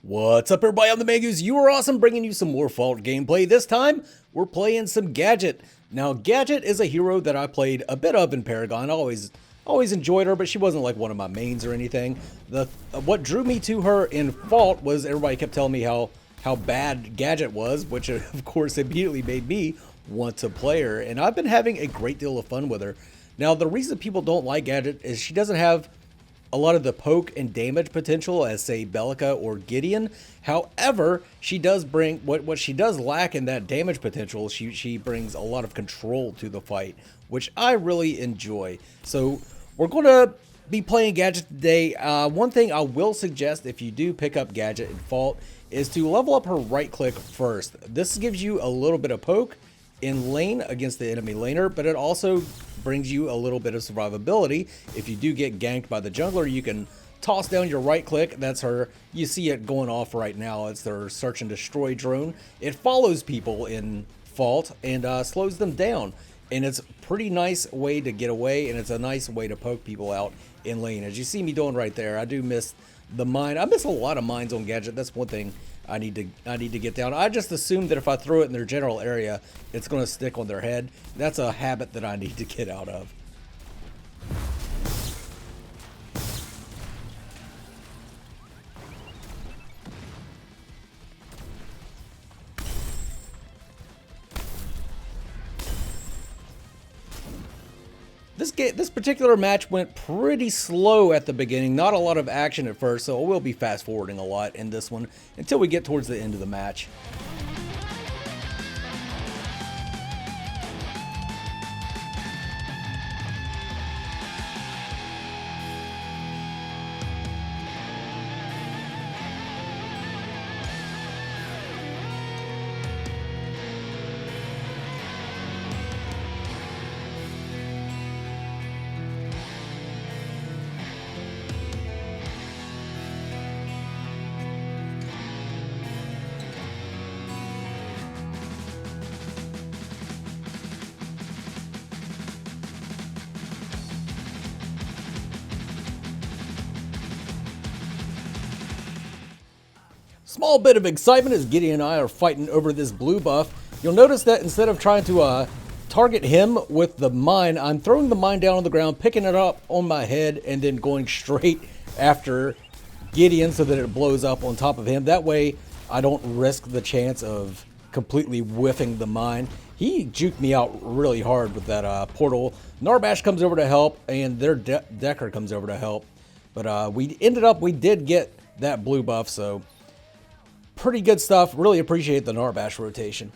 What's up, everybody? I'm the Mangoose. You are awesome, bringing you some more Fault gameplay. This time, we're playing some Gadget. Now, Gadget is a hero that I played a bit of in Paragon. I always enjoyed her, but she wasn't like one of my mains or anything. What drew me to her in Fault was everybody kept telling me how bad Gadget was, which of course immediately made me want to play her. And I've been having a great deal of fun with her. Now, the reason people don't like Gadget is she doesn't have a lot of the poke and damage potential as, say, Bellica or Gideon. However, she does bring what she does lack in that damage potential. She brings a lot of control to the fight, which I really enjoy. So we're going to be playing Gadget today. One thing I will suggest if you do pick up Gadget in Fault is to level up her right click first. This gives you a little bit of poke in lane against the enemy laner, but it also brings you a little bit of survivability. If you do get ganked by the jungler, you can toss down your right click. That's her. You see it going off right now. It's their search and destroy drone. It follows people in Fault and slows them down. And it's a pretty nice way to get away, and it's a nice way to poke people out in lane. As you see me doing right there, I do miss the mine. I miss a lot of mines on Gadget. That's one thing I need to get down. I just assume that if I throw it in their general area, it's going to stick on their head. That's a habit that I need to get out of. This particular match went pretty slow at the beginning. Not a lot of action at first, so we'll be fast forwarding a lot in this one until we get towards the end of the match. Small bit of excitement as Gideon and I are fighting over this blue buff. You'll notice that instead of trying to target him with the mine, I'm throwing the mine down on the ground, picking it up on my head, and then going straight after Gideon so that it blows up on top of him. That way, I don't risk the chance of completely whiffing the mine. He juked me out really hard with that portal. Narbash comes over to help, and their Decker comes over to help. But we did get that blue buff, so pretty good stuff. Really appreciate the Narbash rotation.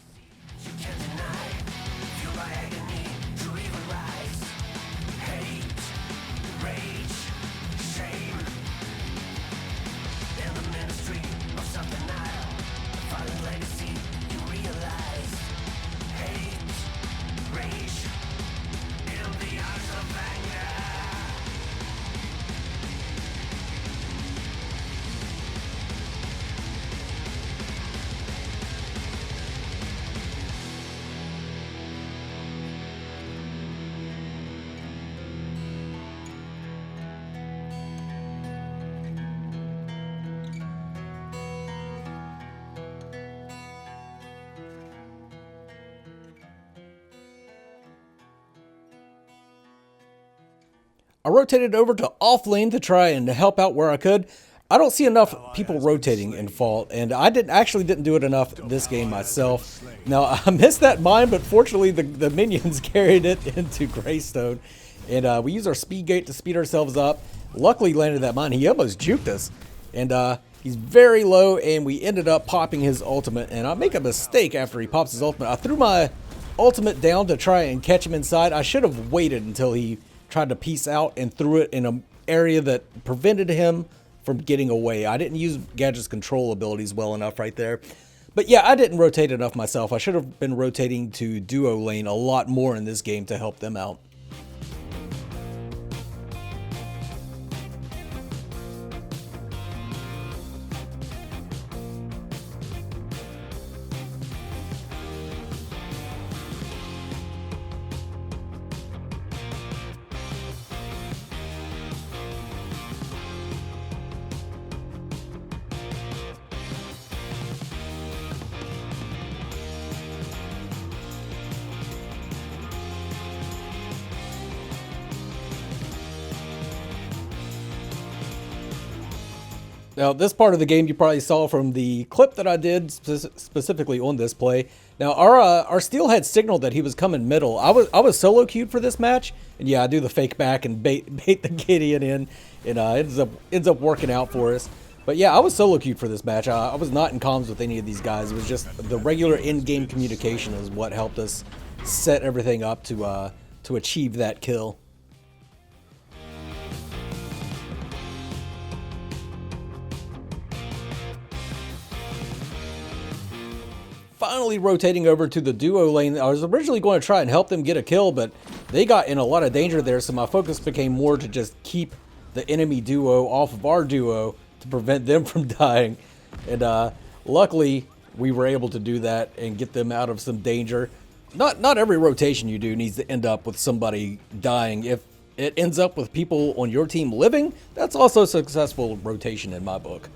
I rotated over to off lane to try and help out where I could. I don't see enough people rotating in Fault, and I actually didn't do it enough this game myself. Now, I missed that mine, but fortunately the minions carried it into Greystone, and we used our speed gate to speed ourselves up. Luckily landed that mine. He almost juked us, and he's very low, and we ended up popping his ultimate, and I make a mistake after he pops his ultimate. I threw my ultimate down to try and catch him inside. I should have waited until he tried to peace out and threw it in an area that prevented him from getting away. I didn't use Gadget's control abilities well enough right there. But yeah, I didn't rotate enough myself. I should have been rotating to duo lane a lot more in this game to help them out. Now, this part of the game you probably saw from the clip that I did specifically on this play. Now, our steelhead signaled that he was coming middle. I was solo queued for this match, and yeah, I do the fake back and bait the Gideon in, and ends up working out for us. But yeah, I was solo queued for this match. I was not in comms with any of these guys. It was just the regular in-game communication is what helped us set everything up to achieve that kill. Finally rotating over to the duo lane. I was originally going to try and help them get a kill, but they got in a lot of danger there, so my focus became more to just keep the enemy duo off of our duo to prevent them from dying. And luckily, we were able to do that and get them out of some danger. Not every rotation you do needs to end up with somebody dying. If it ends up with people on your team living, that's also a successful rotation in my book.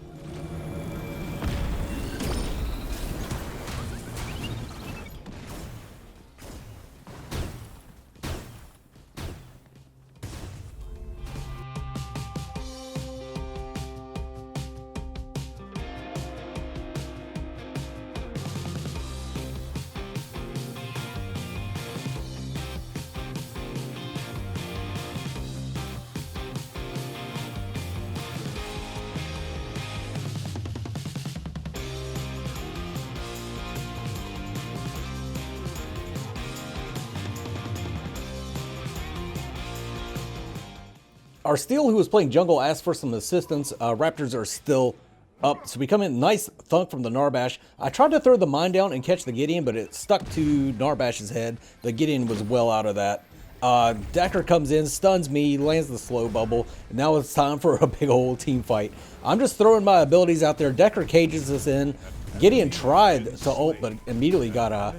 Our Steel, who was playing jungle, asked for some assistance. Raptors are still up, so we come in. Nice thunk from the Narbash. I tried to throw the mine down and catch the Gideon, but it stuck to Narbash's head. The Gideon was well out of that. Decker comes in, stuns me, lands the slow bubble, and now it's time for a big old team fight. I'm just throwing my abilities out there. Decker cages us in. Gideon tried to ult, but immediately got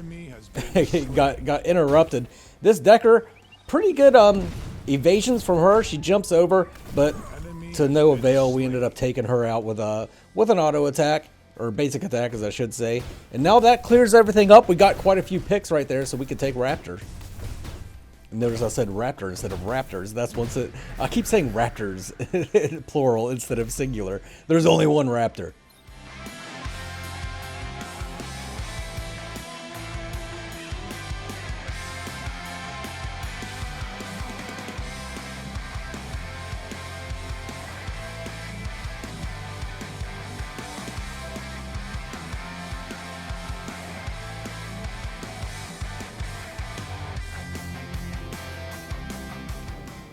got interrupted. This Decker, pretty good evasions from her. She jumps over, but to no avail. We ended up taking her out with an auto attack, or basic attack as I should say. And now that clears everything up. We got quite a few picks right there, so we could take Raptor. Notice I said Raptor instead of Raptors. That's once it. I keep saying Raptors plural instead of singular. There's only one Raptor.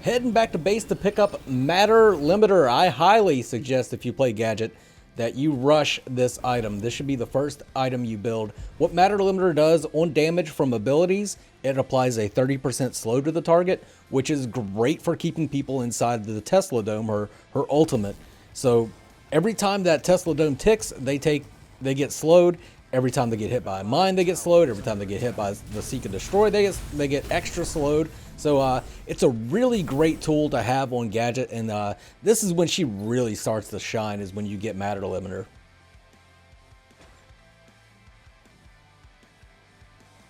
Heading back to base to pick up Matter Limiter. I highly suggest if you play Gadget that you rush this item. This should be the first item you build. What Matter Limiter does on damage from abilities, it applies a 30% slow to the target, which is great for keeping people inside the Tesla Dome, her ultimate. So every time that Tesla Dome ticks, they get slowed. Every time they get hit by a mine, they get slowed. Every time they get hit by the Seek and Destroy, they get extra slowed. So it's a really great tool to have on Gadget, and this is when she really starts to shine, is when you get Matter Limiter.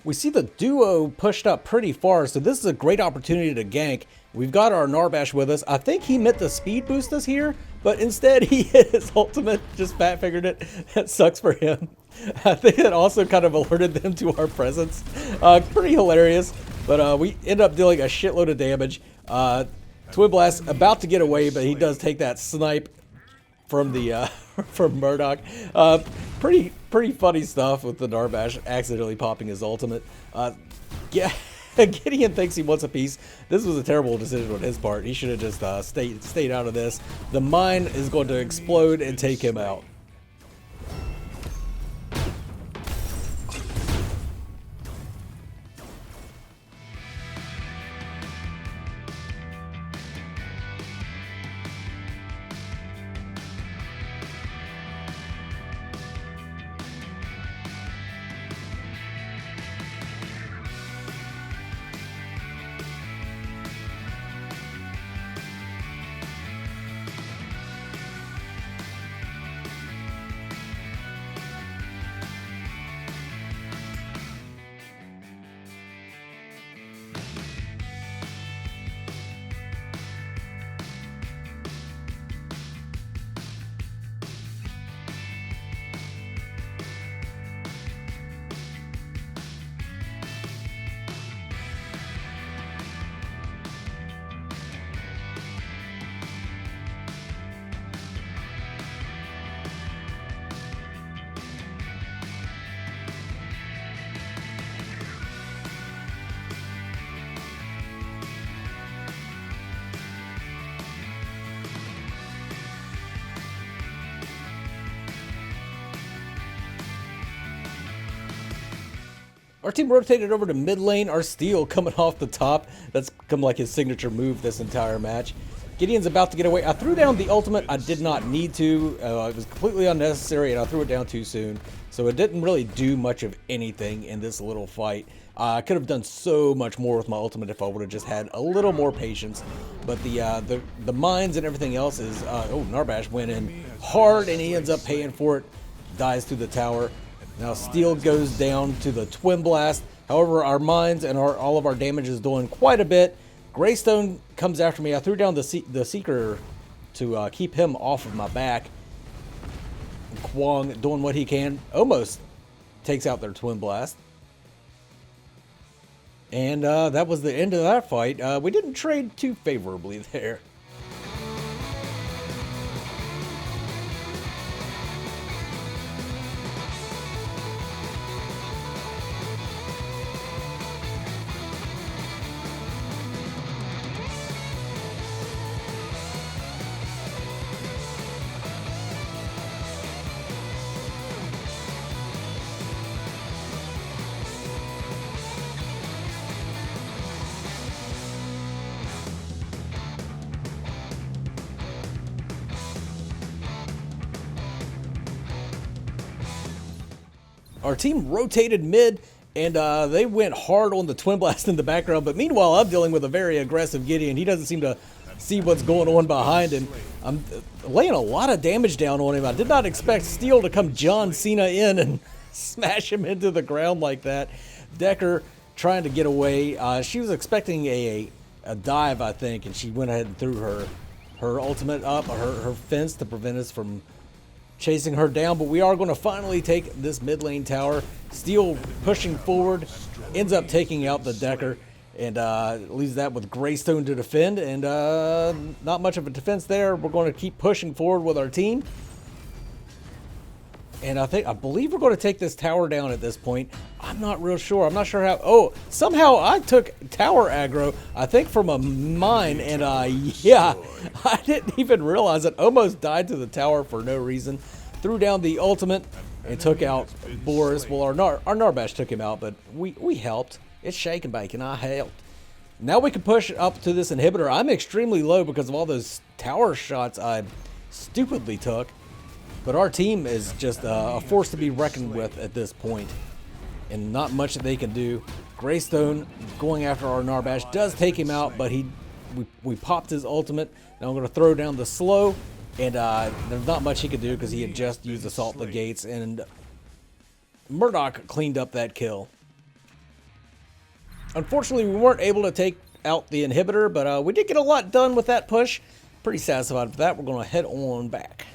We see the duo pushed up pretty far, so this is a great opportunity to gank. We've got our Narbash with us. I think he meant to speed boost us here, but instead he hit his ultimate, just fat fingered it. That sucks for him. I think it also kind of alerted them to our presence. Pretty hilarious, but we end up dealing a shitload of damage. Twin Blast about to get away, but he does take that snipe from the from Murdoch. Pretty funny stuff with the Narbash accidentally popping his ultimate. Yeah, Gideon thinks he wants a piece. This was a terrible decision on his part. He should have just stayed out of this. The mine is going to explode and take him out. Our team rotated over to mid lane. Our Steel coming off the top. That's become like his signature move this entire match. Gideon's about to get away. I threw down the ultimate. I did not need to. It was completely unnecessary, and I threw it down too soon. So it didn't really do much of anything in this little fight. I could have done so much more with my ultimate if I would have just had a little more patience. But the mines and everything else is... oh, Narbash went in hard, and he ends up paying for it. Dies through the tower. Now Steel goes down to the Twin Blast. However, our mines and all of our damage is doing quite a bit. Greystone comes after me. I threw down the Seeker to keep him off of my back. Kwong doing what he can. Almost takes out their Twin Blast. And that was the end of that fight. We didn't trade too favorably there. Our team rotated mid, and they went hard on the Twin Blast in the background. But meanwhile, I'm dealing with a very aggressive Gideon. He doesn't seem to see what's going on behind him. I'm laying a lot of damage down on him. I did not expect Steel to come John Cena in and smash him into the ground like that. Decker trying to get away. She was expecting a dive, I think, and she went ahead and threw her ultimate up, her fence to prevent us from chasing her down. But we are going to finally take this mid lane tower. Steel pushing forward, ends up taking out the Decker, and leaves that with Greystone to defend, and not much of a defense there. We're going to keep pushing forward with our team, and I believe we're going to take this tower down at this point. I'm not real sure. I'm not sure how. Oh, somehow I took tower aggro, I think, from a mine, and yeah, I didn't even realize it. Almost died to the tower for no reason. Threw down the ultimate and took out Boris. Well, our Narbash took him out, but we helped. It's shake and bake, and I helped. Now we can push up to this inhibitor. I'm extremely low because of all those tower shots I stupidly took. But our team is just a force to be reckoned with at this point, and not much that they can do. Greystone going after our Narbash does take him out, but we popped his ultimate. Now I'm going to throw down the slow, and there's not much he could do because he had just used Assault the Gates, and Murdoch cleaned up that kill. Unfortunately, we weren't able to take out the inhibitor, but we did get a lot done with that push. Pretty satisfied with that. We're going to head on back.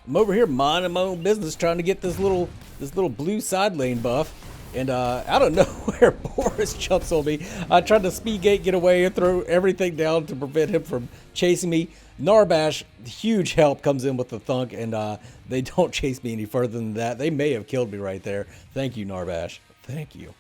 I'm over here minding my own business, trying to get this little blue side lane buff, and out of nowhere, Boris jumps on me. I tried to speed gate, get away, and throw everything down to prevent him from chasing me. Narbash, huge help, comes in with the thunk, and they don't chase me any further than that. They may have killed me right there. Thank you, Narbash. Thank you.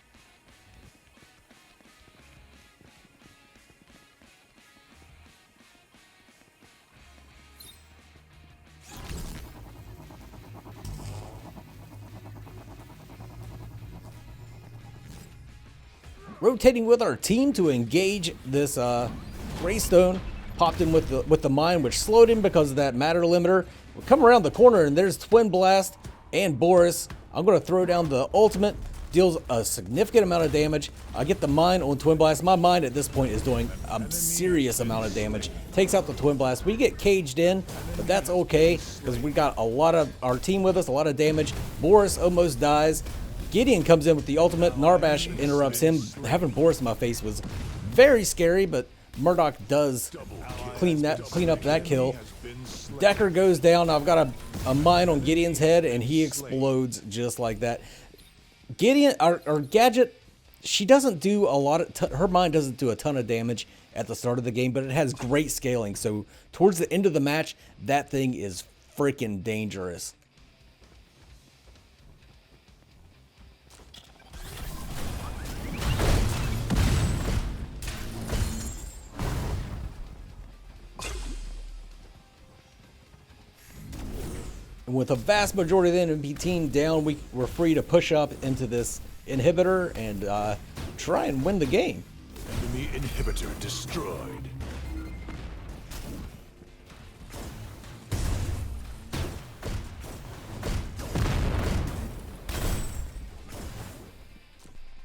Rotating with our team to engage this Greystone. Popped him with the mine, which slowed him because of that matter limiter. We come around the corner, and there's Twin Blast and Boris. I'm going to throw down the ultimate. Deals a significant amount of damage. I get the mine on Twin Blast. My mine at this point is doing a serious amount of damage. Takes out the Twin Blast. We get caged in, but that's okay because we got a lot of our team with us, a lot of damage. Boris almost dies. Gideon comes in with the ultimate. Narbash interrupts him. Having Boris in my face was very scary, but Murdoch does clean up that kill. Decker goes down. I've got a mine on Gideon's head, and he explodes just like that. Gideon, our Gadget, she doesn't do a lot of... her mine doesn't do a ton of damage at the start of the game, but it has great scaling. So towards the end of the match, that thing is freaking dangerous. And with a vast majority of the enemy team down, we're free to push up into this inhibitor and try and win the game. Enemy inhibitor destroyed.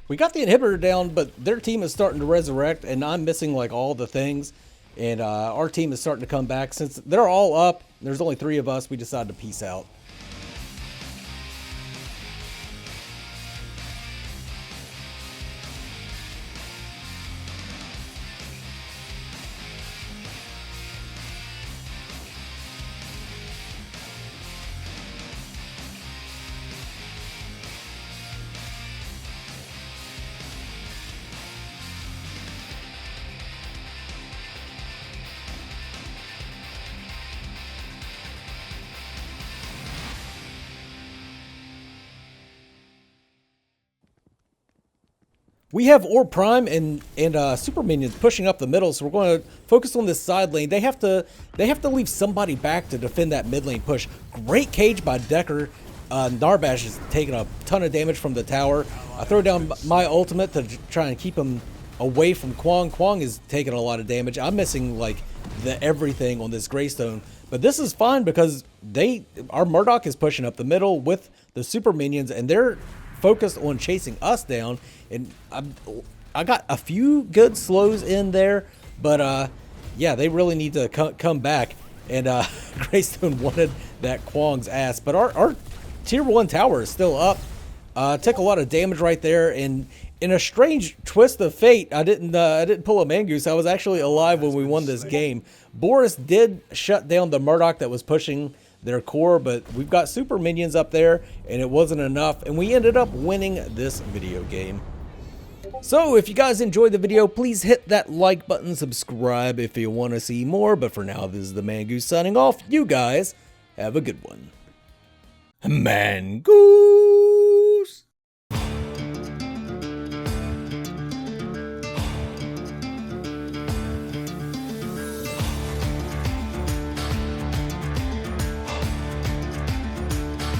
We got the inhibitor down, but their team is starting to resurrect, and I'm missing like all the things. And our team is starting to come back. Since they're all up, there's only 3 of us, we decided to peace out. We have Orb Prime and Super Minions pushing up the middle, so we're going to focus on this side lane. They have to leave somebody back to defend that mid lane push. Great cage by Decker. Narbash is taking a ton of damage from the tower. I throw down my ultimate to try and keep him away from Kwang. Kwang is taking a lot of damage. I'm missing like the everything on this Greystone, but this is fine because our Murdoch is pushing up the middle with the Super Minions, and they're focused on chasing us down. And I got a few good slows in there, but yeah, they really need to come back. And Greystone wanted that Kwang's ass, but our tier 1 tower is still up. Took a lot of damage right there, and in a strange twist of fate, I didn't pull a Mangoose. I was actually alive when we won this game. Boris did shut down the Murdoch that was pushing their core, but we've got Super Minions up there, and it wasn't enough, and we ended up winning this video game. So if you guys enjoyed the video, please hit that like button, subscribe if you want to see more, but for now, this is the Mangoose signing off. You guys have a good one. Mangoose!